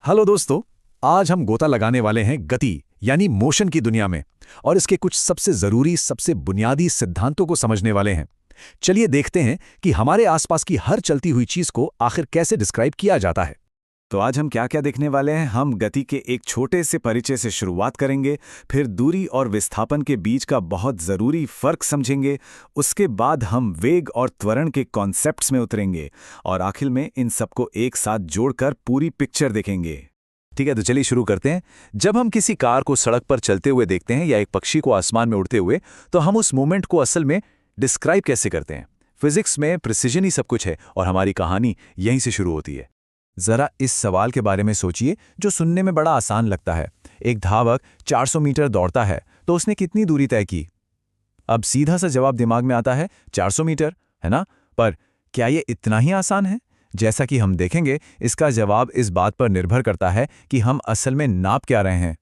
Hello दोस्तों। आज हम गोता लगाने वाले हैं गति यानी मोशन की दुनिया में और इसके कुछ सबसे जरूरी सबसे बुनियादी सिद्धांतों को समझने वाले हैं। चलिए देखते हैं कि हमारे आसपास की हर चलती हुई चीज को आखिर कैसे डिस्क्राइब किया जाता है। तो आज हम क्या क्या देखने वाले हैं। हम गति के एक छोटे से परिचय से शुरुआत करेंगे, फिर दूरी और विस्थापन के बीच का बहुत ज़रूरी फ़र्क समझेंगे। उसके बाद हम वेग और त्वरण के कॉन्सेप्ट्स में उतरेंगे और आखिर में इन सबको एक साथ जोड़कर पूरी पिक्चर देखेंगे। ठीक है, तो चलिए शुरू करते हैं। जब हम किसी कार को सड़क पर चलते हुए देखते हैं या एक पक्षी को आसमान में उड़ते हुए, तो हम उस मूवमेंट को असल में डिस्क्राइब कैसे करते हैं। फिजिक्स में प्रिसिजन ही सब कुछ है और हमारी कहानी यहीं से शुरू होती है। जरा इस सवाल के बारे में सोचिए जो सुनने में बड़ा आसान लगता है। एक धावक 400 मीटर दौड़ता है तो उसने कितनी दूरी तय की? अब सीधा सा जवाब दिमाग में आता है 400 मीटर, है ना? पर क्या ये इतना ही आसान है? जैसा कि हम देखेंगे, इसका जवाब इस बात पर निर्भर करता है कि हम असल में नाप क्या रहे हैं।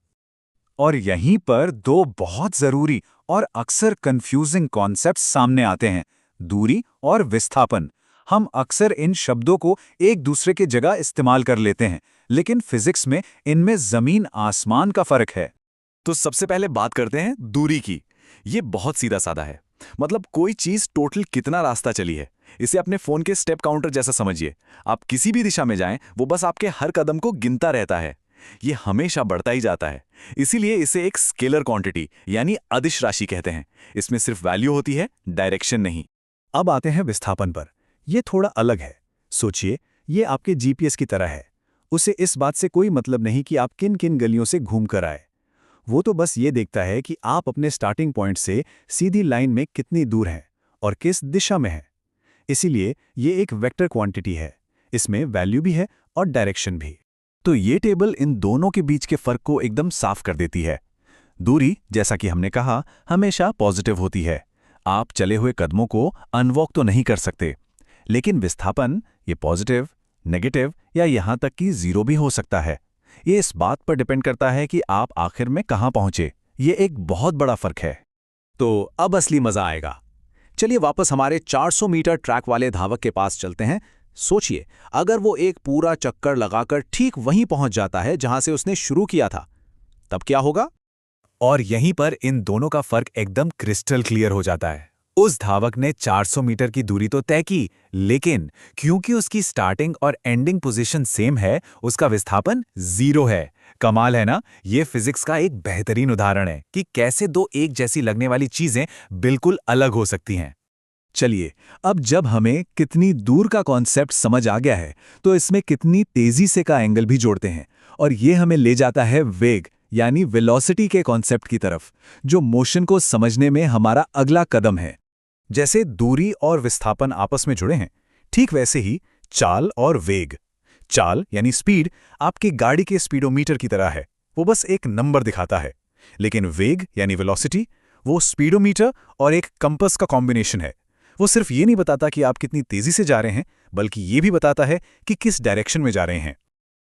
और यहीं पर दो बहुत ज़रूरी और अक्सर कंफ्यूजिंग कॉन्सेप्ट्स सामने आते हैं, दूरी और विस्थापन। हम अक्सर इन शब्दों को एक दूसरे के जगह इस्तेमाल कर लेते हैं, लेकिन फिजिक्स में इनमें ज़मीन आसमान का फ़र्क है। तो सबसे पहले बात करते हैं दूरी की। ये बहुत सीधा साधा है। मतलब कोई चीज टोटल कितना रास्ता चली है, इसे अपने फोन के स्टेप काउंटर जैसा समझिए। आप किसी भी दिशा में जाएं, वो बस आपके हर कदम को गिनता रहता है। ये हमेशा बढ़ता ही जाता है। इसीलिए इसे एक स्केलर क्वांटिटी यानी अदिश राशि कहते हैं। इसमें सिर्फ वैल्यू होती है, डायरेक्शन नहीं। अब आते हैं विस्थापन पर। ये थोड़ा अलग है। सोचिए, ये आपके जीपीएस की तरह है। उसे इस बात से कोई मतलब नहीं कि आप किन किन गलियों से घूम कर आए। वो तो बस ये देखता है कि आप अपने स्टार्टिंग पॉइंट से सीधी लाइन में कितनी दूर हैं और किस दिशा में हैं। इसीलिए ये एक वेक्टर क्वांटिटी है। इसमें वैल्यू भी है और डायरेक्शन भी। तो ये टेबल इन दोनों के बीच के फर्क को एकदम साफ कर देती है। दूरी, जैसा कि हमने कहा, हमेशा पॉजिटिव होती है। आप चले हुए कदमों को अनवॉक तो नहीं कर सकते। लेकिन विस्थापन, ये पॉजिटिव, नेगेटिव या यहां तक कि जीरो भी हो सकता है। ये इस बात पर डिपेंड करता है कि आप आखिर में कहां पहुंचे। ये एक बहुत बड़ा फर्क है। तो अब असली मजा आएगा। चलिए वापस हमारे 400 मीटर ट्रैक वाले धावक के पास चलते हैं। सोचिए, अगर वो एक पूरा चक्कर लगाकर ठीक वहीं पहुंच जाता है जहां से उसने शुरू किया था, तब क्या होगा? और यहीं पर इन दोनों का फर्क एकदम क्रिस्टल क्लियर हो जाता है। उस धावक ने 400 मीटर की दूरी तो तय की, लेकिन क्योंकि उसकी स्टार्टिंग और एंडिंग पोजीशन सेम है, उसका विस्थापन जीरो है। कमाल है ना? ये फिजिक्स का एक बेहतरीन उदाहरण है कि कैसे दो एक जैसी लगने वाली चीजें बिल्कुल अलग हो सकती हैं। चलिए, अब जब हमें कितनी दूर का कॉन्सेप्ट समझ आ गया है, तो इसमें कितनी तेजी से का एंगल भी जोड़ते हैं। और ये हमें ले जाता है वेग यानी वेलोसिटी के कॉन्सेप्ट की तरफ, जो मोशन को समझने में हमारा अगला कदम है। जैसे दूरी और विस्थापन आपस में जुड़े हैं, ठीक वैसे ही चाल और वेग। चाल यानी स्पीड आपकी गाड़ी के स्पीडोमीटर की तरह है, वो बस एक नंबर दिखाता है। लेकिन वेग यानी वेलोसिटी, वो स्पीडोमीटर और एक कंपास का कॉम्बिनेशन है। वो सिर्फ ये नहीं बताता कि आप कितनी तेजी से जा रहे हैं, बल्कि ये भी बताता है कि किस डायरेक्शन में जा रहे हैं।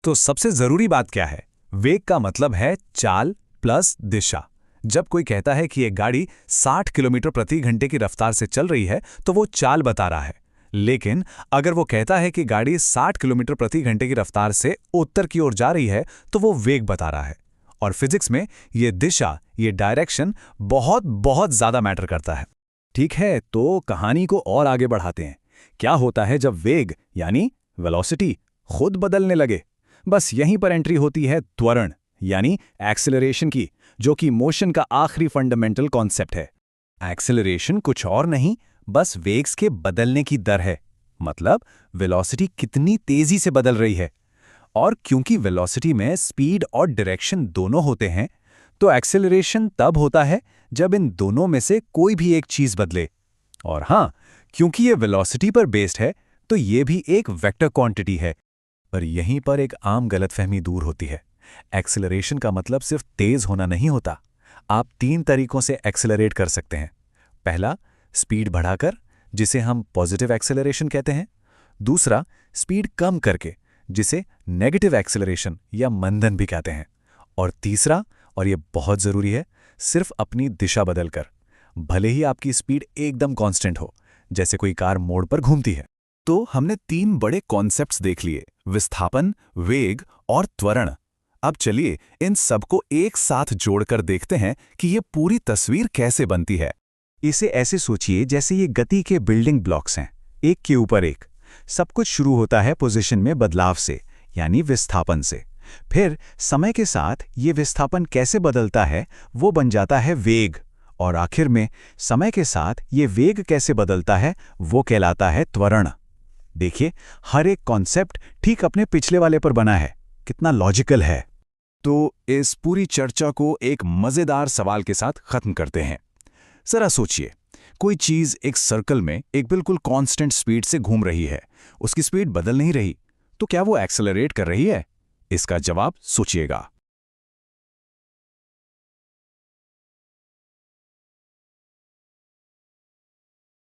तो सबसे जरूरी बात क्या है? वेग का मतलब है चाल प्लस दिशा। जब कोई कहता है कि एक गाड़ी 60 किलोमीटर प्रति घंटे की रफ्तार से चल रही है, तो वो चाल बता रहा है। लेकिन अगर वो कहता है कि गाड़ी 60 किलोमीटर प्रति घंटे की रफ्तार से उत्तर की ओर जा रही है, तो वो वेग बता रहा है। और फिजिक्स में ये दिशा, ये डायरेक्शन बहुत बहुत ज्यादा मैटर करता है। ठीक है, तो कहानी को और आगे बढ़ाते हैं। क्या होता है जब वेग यानी वेलोसिटी खुद बदलने लगे? बस यहीं पर एंट्री होती है त्वरण यानी एक्सेलरेशन की, जो कि मोशन का आखिरी फंडामेंटल कॉन्सेप्ट है। एक्सेलरेशन कुछ और नहीं, बस वेग्स के बदलने की दर है। मतलब वेलोसिटी कितनी तेजी से बदल रही है। और क्योंकि वेलोसिटी में स्पीड और डायरेक्शन दोनों होते हैं, तो एक्सेलरेशन तब होता है जब इन दोनों में से कोई भी एक चीज बदले। और हां, क्योंकि ये वेलोसिटी पर बेस्ड है, तो ये भी एक वेक्टर क्वांटिटी है। पर यहीं पर एक आम गलतफहमी दूर होती है। एक्सेलरेशन का मतलब सिर्फ तेज होना नहीं होता। आप 3 तरीकों से एक्सेलरेट कर सकते हैं। पहला, स्पीड बढ़ाकर, जिसे हम पॉजिटिव एक्सेलरेशन कहते हैं। दूसरा, स्पीड कम करके, जिसे नेगेटिव एक्सेलरेशन या मंदन भी कहते हैं। और तीसरा, और यह बहुत जरूरी है, सिर्फ अपनी दिशा बदलकर। भले ही आपकी स्पीड एकदम कांस्टेंट हो, जैसे कोई कार मोड़ पर घूमती है। तो हमने 3 बड़े कॉन्सेप्ट्स देख लिए, विस्थापन, वेग और त्वरण। अब चलिए इन सबको एक साथ जोड़कर देखते हैं कि ये पूरी तस्वीर कैसे बनती है। इसे ऐसे सोचिए जैसे ये गति के बिल्डिंग ब्लॉक्स हैं, एक के ऊपर एक। सब कुछ शुरू होता है पोजीशन में बदलाव से, यानी विस्थापन से। फिर समय के साथ ये विस्थापन कैसे बदलता है वो बन जाता है वेग, और आखिर में समय के साथ ये वेग कैसे बदलता है वो कहलाता है त्वरण। देखिए, हर एक कॉन्सेप्ट ठीक अपने पिछले वाले पर बना है। कितना लॉजिकल है। तो इस पूरी चर्चा को एक मजेदार सवाल के साथ खत्म करते हैं। जरा सोचिए, कोई चीज एक सर्कल में एक बिल्कुल कांस्टेंट स्पीड से घूम रही है, उसकी स्पीड बदल नहीं रही, तो क्या वो एक्सेलरेट कर रही है? इसका जवाब सोचिएगा।